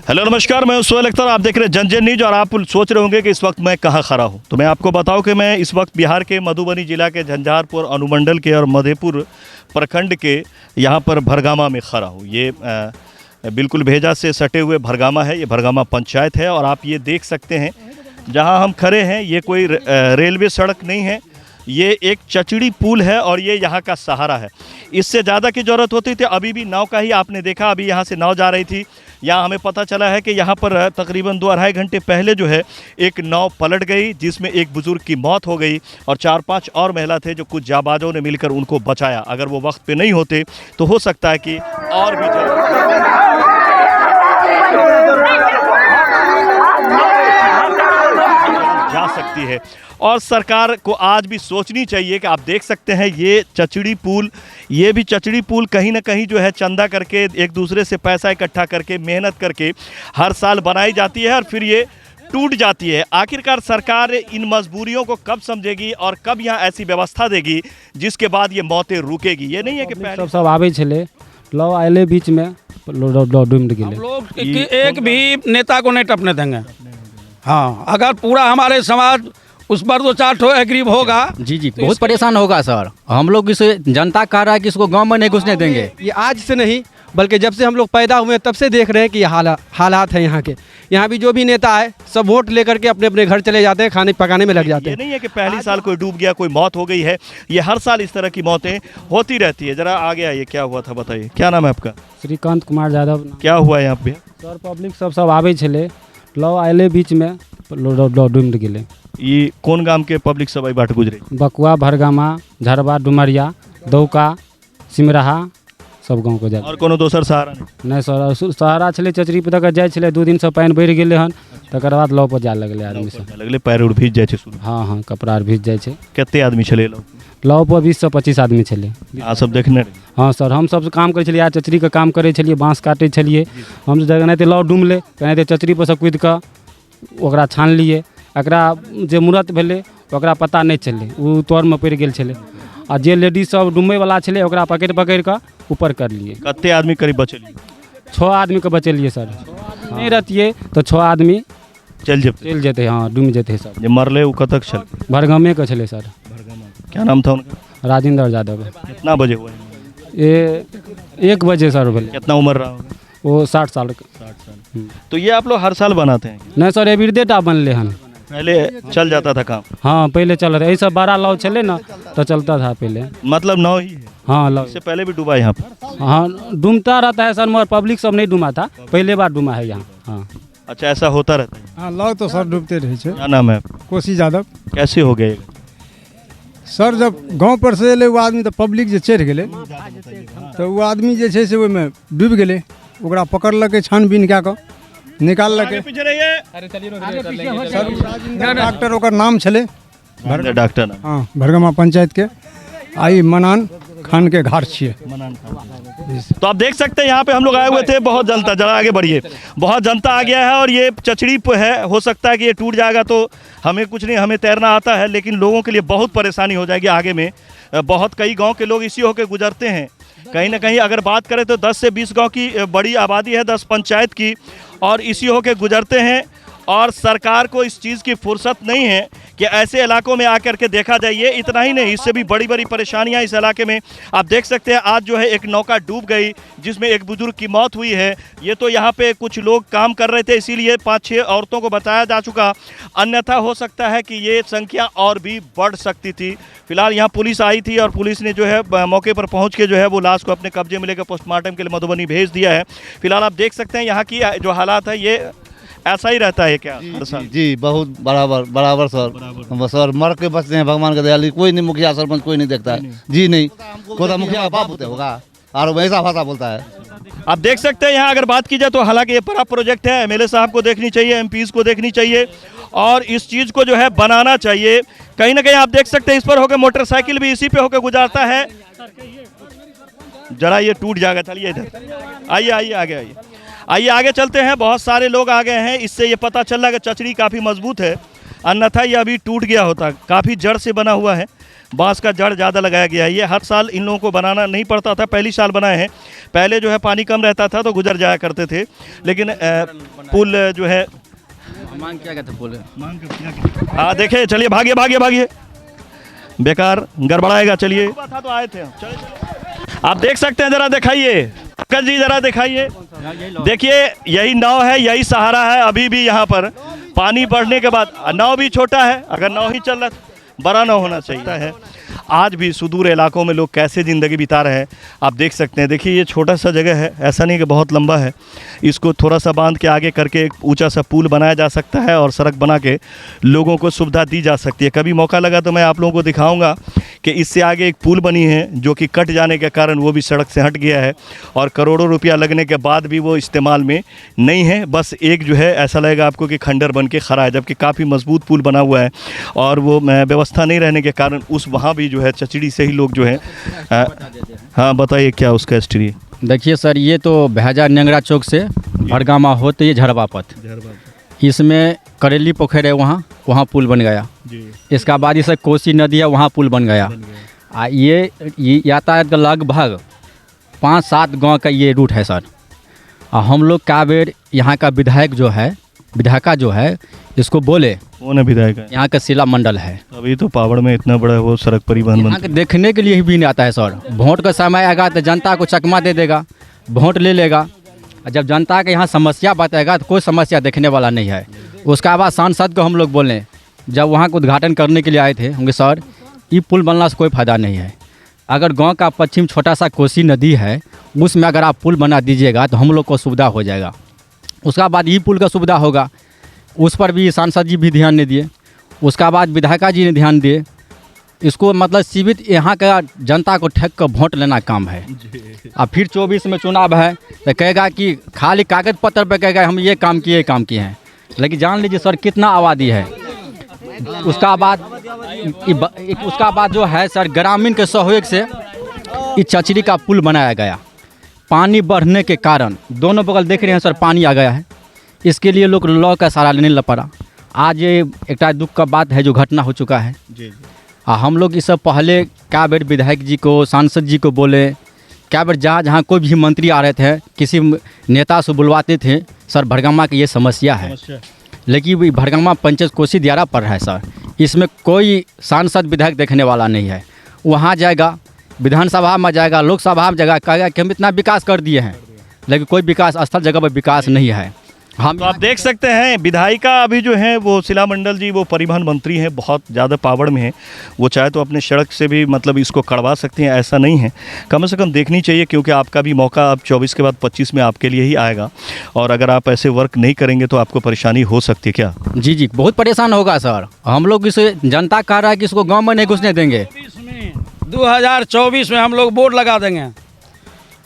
Hello नमस्कार, मैं सोहेल अख्तर, आप देख रहे हैं जन न्यूज। और आप सोच रहे होंगे कि इस वक्त मैं कहाँ खड़ा हूँ, तो मैं आपको बताऊँ कि मैं इस वक्त बिहार के मधुबनी जिला के झंझारपुर अनुमंडल के और मधेपुर प्रखंड के यहाँ पर भरगामा में खड़ा हूँ। ये बिल्कुल भेजा से सटे हुए भरगामा है, ये भरगामा पंचायत है। और आप ये देख सकते हैं जहाँ हम खड़े हैं, ये कोई रेलवे सड़क नहीं है, ये एक चचड़ी पुल है और ये यहाँ का सहारा है। इससे ज़्यादा की ज़रूरत होती थी, अभी भी नाव का ही आपने देखा, अभी यहाँ से नाव जा रही थी। यहाँ हमें पता चला है कि यहाँ पर तकरीबन 2-2.5 घंटे पहले जो है एक नाव पलट गई, जिसमें एक बुज़ुर्ग की मौत हो गई और 4-5 और महिला थे जो कुछ जाबाजों ने मिलकर उनको बचाया। अगर वो वक्त पे नहीं होते तो हो सकता है कि और भी जा सकती है। और सरकार को आज भी सोचनी चाहिए कि आप देख सकते हैं ये चचड़ी पुल, ये भी चचड़ी पुल कहीं ना कहीं जो है चंदा करके, एक दूसरे से पैसा इकट्ठा करके, मेहनत करके हर साल बनाई जाती है और फिर ये टूट जाती है। आखिरकार सरकार इन मजबूरियों को कब समझेगी और कब यहाँ ऐसी व्यवस्था देगी जिसके बाद ये मौतें रुकेगी। ये नहीं है कि पहले सब आवे छले लौ आए बीच में डूब गए। लोग एक भी नेता को नहीं टपने देंगे। हाँ, अगर पूरा हमारे समाज उस पर 2-4 ठो एग्रीव होगा। जी बहुत परेशान होगा सर। हम लोग इसे जनता कह रहा है कि इसको गांव में नहीं घुसने देंगे। ये आज से नहीं बल्कि जब से हम लोग पैदा हुए तब से देख रहे हैं कि ये हालात है यहाँ के। यहाँ भी जो भी नेता है सब वोट लेकर के अपने अपने घर चले जाते हैं, खाने पकाने में लग जाते हैं। ये नहीं है कि पहली साल कोई डूब गया, कोई मौत हो गई है, ये हर साल इस तरह की मौतें होती रहती है। जरा आ गया, ये क्या हुआ था बताइए, क्या नाम है आपका? श्रीकांत कुमार यादव। क्या हुआ यहाँ पे? सर पब्लिक सब आवे छले लौ आए बीच में डूब गए। ये कौन गांव के पब्लिक सब आई बाट गुजरे? बकुआ, भरगामा, झरवा, डुमरिया, दौका, सिमराहा सब गाँव को जाए। और कोनो दोसर सहारा नहीं सर, सहारा छले चचरी पे तक जाए छले। 2 दिन से पानी बढ़ गए हन, तकर बाद लौ पर जाए लगले आदमी सब। लगले पैर उड़ भीज जाए छे शुरू। हाँ, कपड़ा आर भीज जाए छे। कितने आदमी छले लौ पर 20 से 25 आदमी छले। आ सब देखने? हाँ सर, हम सब काम करे छलिए, चचरी के काम करे छलिए, बाँस काटे छलिए। हम नहीं लौ डूमले, कहते चचरी पर से कूद कऽ ओकरा छान लिए। एकरा जे मूर्त भेले ओकरा पता नहीं चले, वो तोर में पड़ गेल छले। आ जे लेडीज सब डूबे वाला छले ओकरा पकड़ कऽ ऊपर कर लिए। कितने आदमी करीब बचलिए? 6 आदमी के बचेलिए सर। नहीं रहतिए तो 6 आदमी चल जेते। हाँ, डूब जेते सब। जे मरले वो कतक छल? भरगामे के छले सर। क्या नाम था उनका? राजेंद्र यादव। कितना बजे हुआ? ये 1 बजे सर भेले। कितना उम्र रहा होगा? वो 60 साल का। 60 साल। तो ये आप लोग हर साल बनाते हैं? नहीं सर, एवरीडेटा बनले हन। पहले चल जाता था काम? हाँ, पहले चल रहा था। ऐसा बड़ा लाव चले ना तो चलता था पहले। मतलब नाव ही है? हाँ, लाव। इससे पहले भी डूबा यहाँ पर? हाँ, डूबता रहता है सर, मगर पब्लिक सब नहीं डूबा था, पहले बार डूबा है यहाँ। हाँ। अच्छा, ऐसा होता रहता है? हाँ, लाव तो सर डूबते रहे छे। क्या नाम है? कोसी यादव। कैसे हो गए सर? जब गांव पर से एले वो आदमी तो पब्लिक जे चढ़ गए तो वो आदमी जे छे से ओहि में डूब गए। ओकरा पकड़लके, छानबीन कए कऽ निकाललके। डॉक्टर ओकर नाम छले, डॉक्टर नाम? हाँ, भरगामा पंचायत के आई मनान खान के घाट छिए। तो आप देख सकते हैं यहाँ पे हम लोग आए हुए थे, बहुत जनता, जरा आगे बढ़िए, बहुत जनता आ गया है। और ये चचड़ी है, हो सकता है कि ये टूट जाएगा तो हमें कुछ नहीं, हमें तैरना आता है, लेकिन लोगों के लिए बहुत परेशानी हो जाएगी आगे में। बहुत कई गांव के लोग इसी होकर गुजरते हैं। कहीं ना कहीं अगर बात करें तो 10 से 20 गांव की बड़ी आबादी है, 10 पंचायत की, और इसी होकर गुजरते हैं। और सरकार को इस चीज़ की फुर्सत नहीं है कि ऐसे इलाकों में आकर के देखा जाए। ये इतना ही नहीं, इससे भी बड़ी बड़ी परेशानियां इस इलाके में आप देख सकते हैं। आज जो है एक नौका डूब गई जिसमें एक बुजुर्ग की मौत हुई है। ये तो यहाँ पे कुछ लोग काम कर रहे थे, इसीलिए 5-6 औरतों को बताया जा चुका, अन्यथा हो सकता है कि ये संख्या और भी बढ़ सकती थी। फिलहाल यहाँ पुलिस आई थी और पुलिस ने जो है मौके पर पहुँच के जो है वो लाश को अपने कब्जे में लेकर पोस्टमार्टम के लिए मधुबनी भेज दिया है। फिलहाल आप देख सकते हैं यहाँ की जो हालात है, ये ऐसा ही रहता है क्या? जी बहुत बराबर सर। सर मर के बचते हैं, भगवान का दयालु। कोई नहीं, मुखिया सरपंच कोई नहीं देखता है जी। नहीं, कोई तो मुखिया बाप होते होगा और वैसा भाषा बोलता है। आप देख सकते हैं यहाँ अगर बात की जाए तो हालांकि ये बड़ा प्रोजेक्ट है, एमएलए साहब को देखनी चाहिए, एमपीज को देखनी चाहिए और इस चीज़ को जो है बनाना चाहिए। कहीं ना कहीं आप देख सकते हैं इस पर होकर मोटरसाइकिल भी इसी पे होकर गुजारता है। जरा ये टूट जाएगा, चलिए इधर आइए, आइए आगे चलते हैं। बहुत सारे लोग आ गए हैं, इससे ये पता चल रहा है कि चचड़ी काफ़ी मजबूत है, अन्यथा ये अभी टूट गया होता। काफ़ी जड़ से बना हुआ है, बांस का जड़ ज़्यादा लगाया गया है। ये हर साल इन लोगों को बनाना नहीं पड़ता था, पहली साल बनाए हैं। पहले जो है पानी कम रहता था तो गुजर जाया करते थे, लेकिन पुल जो है मांग क्या कहते पुल हाँ देखिए, चलिए भागिए भागिए भागिए, बेकार गड़बड़ाएगा। चलिए था तो आए थे हम। चलिए आप देख सकते हैं, जरा दिखाइए पंकज जी, जरा दिखाइए। देखिए यही नाव है, यही सहारा है। अभी भी यहाँ पर पानी बढ़ने के बाद नाव भी छोटा है, अगर नाव ही चल रहा बड़ा नाव होना चाहिए है। आज भी सुदूर इलाकों में लोग कैसे ज़िंदगी बिता रहे हैं आप देख सकते हैं। देखिए ये छोटा सा जगह है, ऐसा नहीं कि बहुत लंबा है। इसको थोड़ा सा बांध के आगे करके एक ऊंचा सा पुल बनाया जा सकता है और सड़क बना के लोगों को सुविधा दी जा सकती है। कभी मौका लगा तो मैं आप लोगों को दिखाऊंगा कि इससे आगे एक पुल बनी है जो कि कट जाने के कारण वो भी सड़क से हट गया है और करोड़ों रुपया लगने के बाद भी वो इस्तेमाल में नहीं है। बस एक जो है ऐसा लगेगा आपको कि खंडर बन के खड़ा है, जबकि काफ़ी मजबूत पुल बना हुआ है और वो व्यवस्था नहीं रहने के कारण उस वहाँ भी जो है चचड़ी से ही लोग जो है हाँ बताइए क्या उसका हिस्ट्री। देखिए सर, ये तो भैजा नेंगरा चौक से भड़गामा होते ये झड़वापत, इसमें करेली पोखर है, वहाँ पुल बन गया। इसका बाद इसे कोसी नदी है, वहाँ पुल बन गया। ये यातायात का लगभग 5-7 गांव का ये रूट है सर। हम लोग का बेर यहाँ का विधायका जो है इसको बोले, कौन है विधायक? यहाँ का शिला मंडल है। अभी तो पावड़ में इतना बड़ा वो सड़क परिवहन यहाँ के देखने के लिए भी नहीं आता है सर। वोट का समय आएगा तो जनता को चकमा दे देगा, वोट ले लेगा। जब जनता के यहाँ समस्या बताएगा तो कोई समस्या देखने वाला नहीं है। उसका बाद सांसद को हम लोग बोले, जब वहाँ को उद्घाटन करने के लिए आए थे, होंगे सर ये पुल बनने से कोई फ़ायदा नहीं है। अगर गांव का पश्चिम छोटा सा कोसी नदी है, उसमें अगर आप पुल बना दीजिएगा तो हम लोग को सुविधा हो जाएगा। उसका बाद ये पुल का सुविधा होगा, उस पर भी सांसद जी भी ध्यान नहीं दिए। उसका बाद विधायका जी ने ध्यान दिए। इसको मतलब सीमित यहाँ का जनता को ठग कर वोट लेना काम है। अब फिर 24 में चुनाव है तो कहेगा कि खाली कागज पत्र पे कहेगा हम ये काम किए हैं, लेकिन जान लीजिए सर कितना आबादी है। उसका बाद जो है सर, ग्रामीण के सहयोग से इस चचड़ी का पुल बनाया गया। पानी बढ़ने के कारण दोनों बगल देख रहे हैं सर, पानी आ गया है। इसके लिए लोग लॉ का सहारा लेने लग पड़ा। आज ये एक दुख का बात है जो घटना हो चुका है। हम लोग इस पहले क्या बेर विधायक जी को, सांसद जी को बोले, क्या बेर जहाँ कोई भी मंत्री आ रहे थे, किसी नेता से बुलवाते थे, सर भड़गामा की ये समस्या है। लेकिन भड़गामा पंचायत कोसी दियारा पर है सर, इसमें कोई सांसद विधायक देखने वाला नहीं है। वहाँ जाएगा, विधानसभा में जाएगा, लोकसभा में जाएगा, कहेगा कि हम इतना विकास कर दिए हैं, लेकिन कोई विकास स्थल जगह पर विकास नहीं है। हम तो आप देख सकते हैं विधायिका अभी जो है वो शिला मंडल जी, वो परिवहन मंत्री हैं, बहुत ज़्यादा पावर में है। वो चाहे तो अपने सड़क से भी मतलब इसको कड़वा सकते हैं, ऐसा नहीं है। कम से कम देखनी चाहिए, क्योंकि आपका भी मौका अब 24 के बाद 25 में आपके लिए ही आएगा। और अगर आप ऐसे वर्क नहीं करेंगे तो आपको परेशानी हो सकती है क्या? जी बहुत परेशान होगा सर। हम लोग इसे जनता कह रहा है कि इसको गाँव में नहीं घुसने देंगे। 2024 में हम लोग वोट लगा देंगे।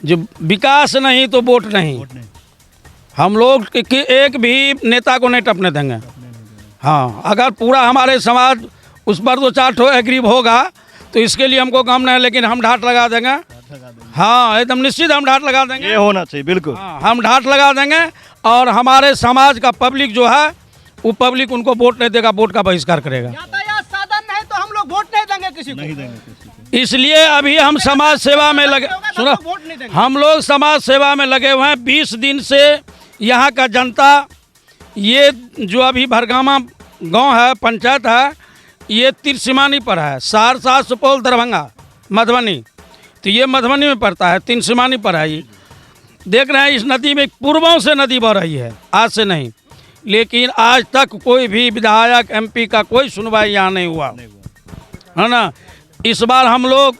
जो विकास नहीं तो वोट नहीं। हम लोग एक भी नेता को नहीं टपने देंगे। हाँ, अगर पूरा हमारे समाज उस पर 2-4 ठो एग्री होगा तो इसके लिए हमको काम नहीं, लेकिन हम ढाट लगा देंगे। हाँ एकदम निश्चित हम ढाट लगा देंगे। ये होना चाहिए बिल्कुल। हाँ, हम ढाट लगा देंगे और हमारे समाज का पब्लिक जो है वो पब्लिक उनको वोट नहीं देगा, वोट का बहिष्कार करेगा। यातायात साधन नहीं तो हम लोग वोट नहीं देंगे किसी को। इसलिए अभी हम समाज सेवा में लगे, सुनो, हम लोग समाज सेवा में लगे हुए हैं। 20 दिन से यहाँ का जनता, ये जो अभी भड़गामा गांव है, पंचायत है, ये त्रिसीमानी पर है। सहरसा, सुपौल, दरभंगा, मधुबनी, तो ये मधुबनी में पड़ता है, त्रिसीमानी पर है। ये देख रहे हैं इस नदी में पूर्वों से नदी बह रही है, आज से नहीं। लेकिन आज तक कोई भी विधायक MP का कोई सुनवाई यहाँ नहीं हुआ है ना। इस बार हम लोग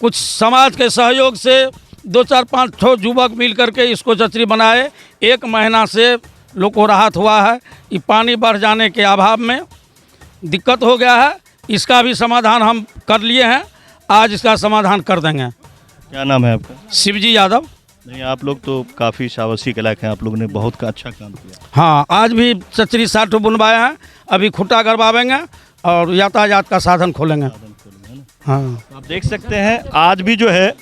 कुछ समाज के सहयोग से 2-4-5 ठो युवक मिल करके इसको चचरी बनाए। 1 महीना से लोग को राहत हुआ है। ये पानी बढ़ जाने के अभाव में दिक्कत हो गया है। इसका भी समाधान हम कर लिए हैं, आज इसका समाधान कर देंगे। क्या नाम है आपका? शिवजी यादव। नहीं, आप लोग तो काफ़ी साहसी के लायक हैं, आप लोगों ने बहुत अच्छा काम किया। हाँ, आज भी चचरी 60 ठो बुनवाया है, अभी खुट्टा करवावेंगे और यातायात का साधन खोलेंगे। हाँ, आप देख सकते हैं आज भी जो है,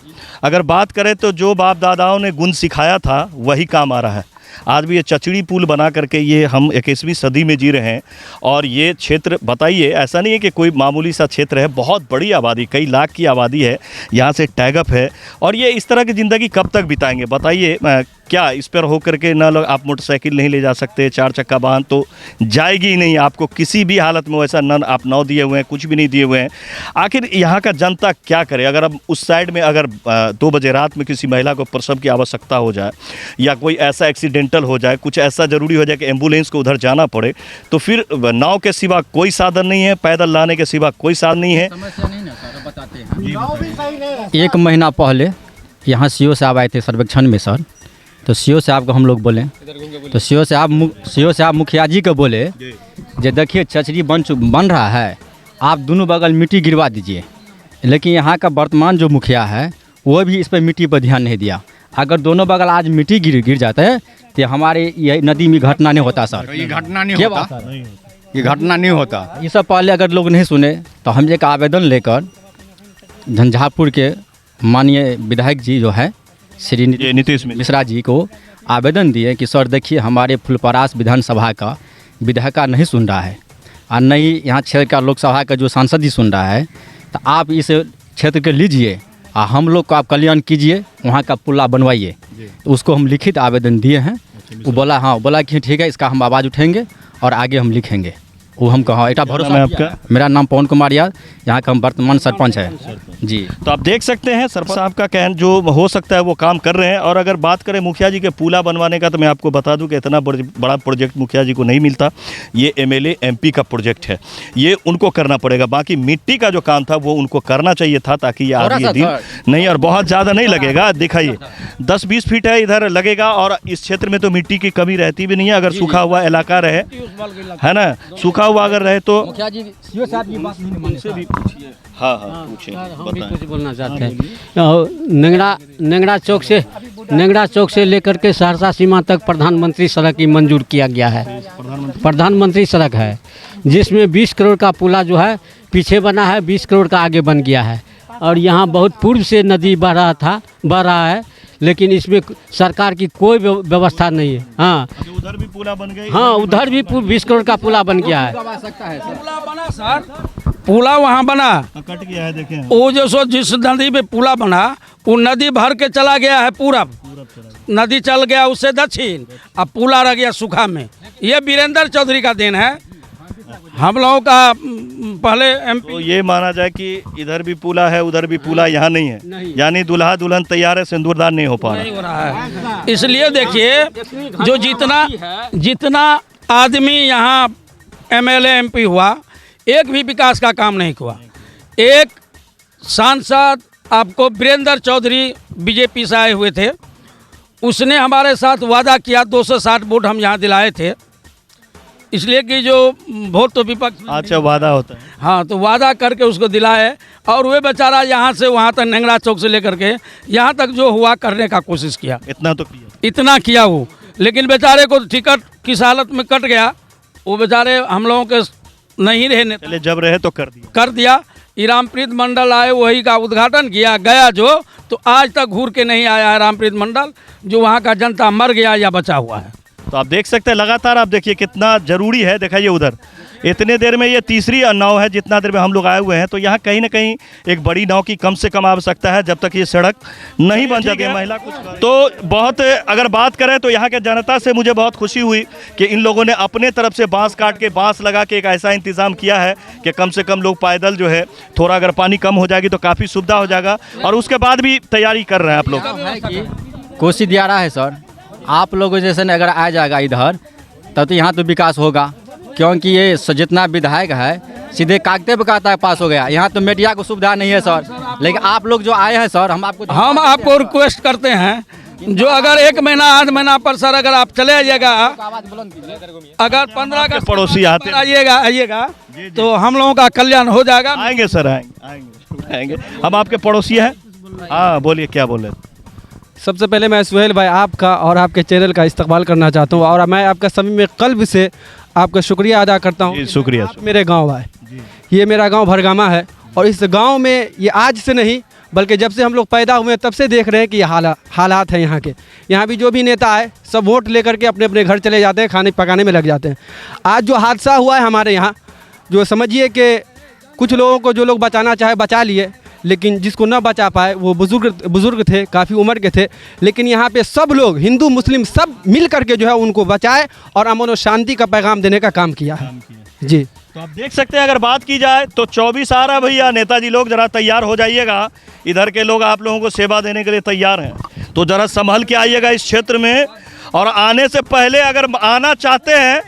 अगर बात करें तो जो बाप दादाओं ने गुण सिखाया था वही काम आ रहा है। आज भी ये चचड़ी पुल बना करके ये हम 21वीं सदी में जी रहे हैं। और ये क्षेत्र बताइए, ऐसा नहीं है कि कोई मामूली सा क्षेत्र है, बहुत बड़ी आबादी, कई लाख की आबादी है, यहाँ से टैग अप है। और ये इस तरह की ज़िंदगी कब तक बिताएंगे बताइए? क्या इस पर होकर के ना लोग, आप मोटरसाइकिल नहीं ले जा सकते, 4 चक्का वाहन तो जाएगी ही नहीं, आपको किसी भी हालत में वैसा न आप नौ दिए हुए हैं, कुछ भी नहीं दिए हुए हैं। आखिर यहाँ का जनता क्या करे? अगर अब उस साइड में अगर 2 बजे रात में किसी महिला को प्रसव की आवश्यकता हो जाए या कोई ऐसा एक्सीडेंटल हो जाए, कुछ ऐसा ज़रूरी हो जाए कि एम्बुलेंस को उधर जाना पड़े, तो फिर नाव के सिवा कोई साधन नहीं है, पैदल लाने के सिवा कोई साधन नहीं है। बताते हैं, 1 महीना पहले यहाँ सीओ साहब आए थे सर्वेक्षण में सर, तो सीओ साहब को हम लोग बोले, तो सीओ साहब मुखिया जी को बोले जे देखिए चचरी बन रहा है, आप दोनों बगल मिट्टी गिरवा दीजिए। लेकिन यहाँ का वर्तमान जो मुखिया है वो भी इस पर मिट्टी पर ध्यान नहीं दिया। अगर दोनों बगल आज मिट्टी गिर जाते हैं तो हमारे ये नदी में घटना नहीं होता सर। ये घटना नहीं होता, ये घटना नहीं होता। ये सब पहले अगर लोग नहीं सुने तो हम एक आवेदन लेकर झंझारपुर के माननीय विधायक जी जो है श्री नीतीश मिश्रा जी को आवेदन दिए कि सर देखिए हमारे फुलपरास विधानसभा का विधायक नहीं सुन रहा है और नहीं यहाँ क्षेत्र का लोकसभा का जो सांसद जी सुन रहा है, तो आप इस क्षेत्र के लीजिए और हम लोग को आप कल्याण कीजिए, वहाँ का पुला बनवाइए। उसको हम लिखित आवेदन दिए हैं। वो बोला हाँ, बोला कि ठीक है, इसका हम आवाज़ उठेंगे और आगे हम लिखेंगे। वो हम कहा एक भरोसा है आपका। मेरा नाम पवन कुमार यादव, यहाँ का हम वर्तमान सरपंच है जी। तो आप देख सकते हैं सरपंच साहब का कहना जो हो सकता है वो काम कर रहे हैं। और अगर बात करें मुखिया जी के पुला बनवाने का, तो मैं आपको बता दूं कि इतना बड़ा प्रोजेक्ट मुखिया जी को नहीं मिलता। ये एमएलए एमपी का प्रोजेक्ट है, ये उनको करना पड़ेगा। बाकी मिट्टी का जो काम था वो उनको करना चाहिए था, ताकि ये आज ये दिन नहीं, और बहुत ज़्यादा नहीं लगेगा। दिखाइए 10-20 फीट है इधर लगेगा, और इस क्षेत्र में तो मिट्टी की कमी रहती भी नहीं है। अगर सूखा हुआ इलाका रहे, है ना, सूखा हुआ अगर रहे तो मुखिया जी सीओ साहब की बात उनसे भी पूछिए। हाँ पूछिए, हम भी कुछ बोलना चाहते हैं। नेंगड़ा चौक से लेकर के सहरसा सीमा तक प्रधानमंत्री सड़क की मंजूर किया गया है। प्रधानमंत्री सड़क है जिसमें 20 करोड़ का पुला जो है पीछे बना है, 20 करोड़ का आगे बन गया है। और यहाँ बहुत पूर्व से नदी बह रहा है, लेकिन इसमें सरकार की कोई व्यवस्था नहीं है। हाँ, उधर भी पुला बन गया। हाँ, उधर भी 20 करोड़ का पुला बन गया है। पुला बना सर, पुला वहाँ बना, कट गया है, देखें। वो जो सो जिस नदी पे पुला बना, वो नदी भर के चला गया है पूरब, नदी चल गया उससे दक्षिण, अब पुला रह गया सूखा में। ये वीरेंद्र चौधरी का देन है। हम लोगों का पहले एमपी तो ये माना जाए कि इधर भी पुला है, उधर भी पुला, यहाँ नहीं है। यानी दूल्हा दुल्हन तैयार है, सिंदूरदान नहीं हो पा रहा, नहीं हो रहा है। इसलिए देखिए जो जितना आदमी यहाँ एमएलए एमपी हुआ, एक भी विकास का काम नहीं हुआ। एक सांसद आपको वीरेंद्र चौधरी बीजेपी से आए हुए थे, उसने हमारे साथ वादा किया, 260 वोट हम यहाँ दिलाए थे। इसलिए कि जो वोट तो विपक्ष, अच्छा वादा होता है, हाँ, तो वादा करके उसको दिलाए। और वे बेचारा यहाँ से वहाँ तक, नेंगड़ा चौक से लेकर के यहाँ तक जो हुआ करने का कोशिश किया, इतना किया वो, लेकिन बेचारे को टिकट किस हालत में कट गया। वो बेचारे हम लोगों के नहीं रहने, पहले जब रहे तो कर दिया। रामप्रीत मंडल आए, वही का उद्घाटन किया, गया जो, तो आज तक घूर के नहीं आया है रामप्रीत मंडल, जो वहाँ का जनता मर गया या बचा हुआ है। तो आप देख सकते हैं लगातार, आप देखिए कितना ज़रूरी है। दिखाइए उधर, इतने देर में ये तीसरी नाव है जितना देर में हम लोग आए हुए हैं। तो यहाँ कहीं ना कहीं एक बड़ी नाव की कम से कम आवश्यकता है, जब तक ये सड़क नहीं बन जाती है। महिला कुछ तो बहुत, अगर बात करें तो यहाँ के जनता से मुझे बहुत खुशी हुई कि इन लोगों ने अपने तरफ से बांस काट के, बांस लगा के एक ऐसा इंतज़ाम किया है कि कम से कम लोग पैदल जो है, थोड़ा अगर पानी कम हो जाएगी तो काफ़ी सुविधा हो जाएगा। और उसके बाद भी तैयारी कर रहे हैं आप लोग। कोसी दियारा है सर, आप लोगों जैसे ने अगर आ जाएगा इधर, तब तो यहाँ तो विकास होगा, क्योंकि ये जितना विधायक है सीधे कागते पे कहता है पास हो गया। यहाँ तो मीडिया को सुविधा नहीं है सर। लेकिन आप लोग जो आए हैं सर, हम आपको रिक्वेस्ट करते हैं, जो अगर 1 महीना 8 महीना पर सर अगर आप चले आइएगा, अगर 15 अगस्त पड़ोसी आते आइएगा तो हम लोगों का कल्याण हो जाएगा। आएंगे सर, आएंगे। हम आपके पड़ोसी हैं। हाँ बोलिए, क्या बोल रहे थे? सबसे पहले मैं सुहेल भाई आपका और आपके चैनल का इस्तकबाल करना चाहता हूँ, और मैं आपका सभी में कल्ब से आपका शुक्रिया अदा करता हूँ। शुक्रिया। मेरे गांव आए, ये मेरा गांव भरगामा है, और इस गांव में ये आज से नहीं बल्कि जब से हम लोग पैदा हुए हैं तब से देख रहे हैं कि ये हालात हैं यहाँ के। यहाँ भी जो भी नेता आए सब वोट लेकर के अपने अपने घर चले जाते हैं, खाने पकाने में लग जाते हैं। आज जो हादसा हुआ है हमारे यहाँ, जो समझिए कि कुछ लोगों को जो लोग बचाना चाहे बचा लिए, लेकिन जिसको न बचा पाए वो बुज़ुर्ग थे, काफ़ी उम्र के थे। लेकिन यहाँ पे सब लोग, हिंदू मुस्लिम सब मिल करके जो है उनको बचाए और अमन और शांति का पैगाम देने का काम किया है जी। तो आप देख सकते हैं, अगर बात की जाए तो 24 आ रहा भैया। नेताजी लोग ज़रा तैयार हो जाइएगा, इधर के लोग आप लोगों को सेवा देने के लिए तैयार हैं, तो ज़रा संभल के आइएगा इस क्षेत्र में। और आने से पहले अगर आना चाहते हैं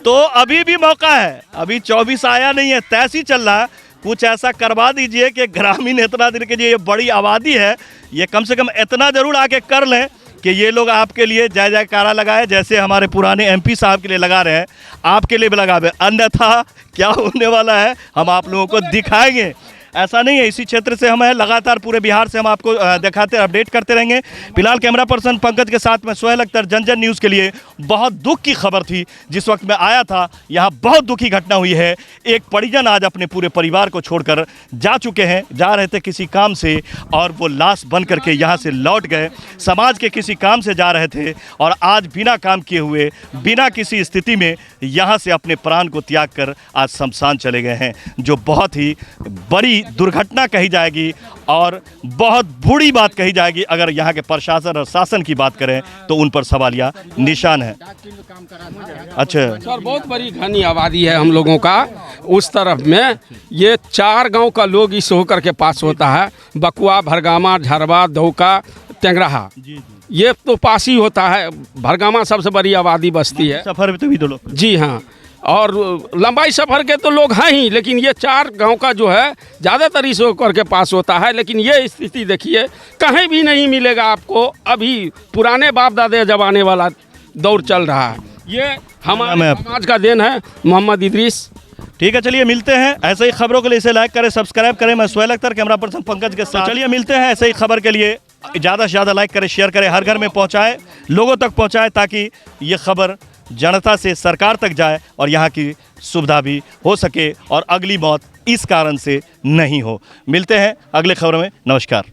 तो अभी भी मौका है, अभी 24 आया नहीं है, तैस ही चल रहा है। कुछ ऐसा करवा दीजिए कि ग्रामीण इतना दिन के ये बड़ी आबादी है, ये कम से कम इतना ज़रूर आके कर लें कि ये लोग आपके लिए जय जयकारा लगाए, जैसे हमारे पुराने एमपी साहब के लिए लगा रहे हैं, आपके लिए भी लगावे। अन्यथा क्या होने वाला है हम आप लोगों को दिखाएंगे। ऐसा नहीं है, इसी क्षेत्र से हम हैं, लगातार पूरे बिहार से हम आपको दिखाते अपडेट करते रहेंगे। फिलहाल कैमरा पर्सन पंकज के साथ में सोहेल अख्तर, जन न्यूज़ के लिए। बहुत दुख की खबर थी, जिस वक्त मैं आया था यहाँ बहुत दुखी घटना हुई है। एक परिजन आज अपने पूरे परिवार को छोड़कर जा चुके हैं, जा रहे थे किसी काम से और वो लाश बन करके यहाँ से लौट गए। समाज के किसी काम से जा रहे थे और आज बिना काम किए हुए, बिना किसी स्थिति में यहाँ से अपने प्राण को त्याग कर आज शमशान चले गए हैं, जो बहुत ही बड़ी दुर्घटना कही जाएगी और बहुत बुरी बात कही जाएगी। अगर यहाँ के प्रशासन और शासन की बात करें तो उन पर सवालिया निशान है। अच्छा सर, बहुत बड़ी घनी आबादी है हम लोगों का उस तरफ में। ये 4 गांव का लोग इस होकर के पास होता है, बकुआ, भरगामा, झरवा, दौका, टेंगराहा, ये तो पास ही होता है। भरगामा सबसे बड़ी आबादी बस्ती है। सफर में तो भी 2 लोग, जी हाँ, और लंबाई सफ़र के तो लोग हैं ही, लेकिन ये 4 गांव का जो है ज़्यादातर इस होकर के पास होता है। लेकिन ये स्थिति देखिए, कहीं भी नहीं मिलेगा आपको। अभी पुराने बाप दादे जमाने वाला दौर चल रहा है। ये हमारे समाज का देन है। मोहम्मद इदरीस। ठीक है, चलिए मिलते हैं ऐसे ही खबरों के लिए। इसे लाइक करें, सब्सक्राइब करें। मैं सोहेल अख्तर, कैमरा पर्सन पंकज के साथ। चलिए मिलते हैं ऐसे ही खबर के लिए। ज़्यादा से ज़्यादा लाइक करें, शेयर करें, हर घर में पहुँचाएँ, लोगों तक पहुँचाएँ, ताकि ये खबर जनता से सरकार तक जाए और यहाँ की सुविधा भी हो सके और अगली मौत इस कारण से नहीं हो। मिलते हैं अगले खबर में। नमस्कार।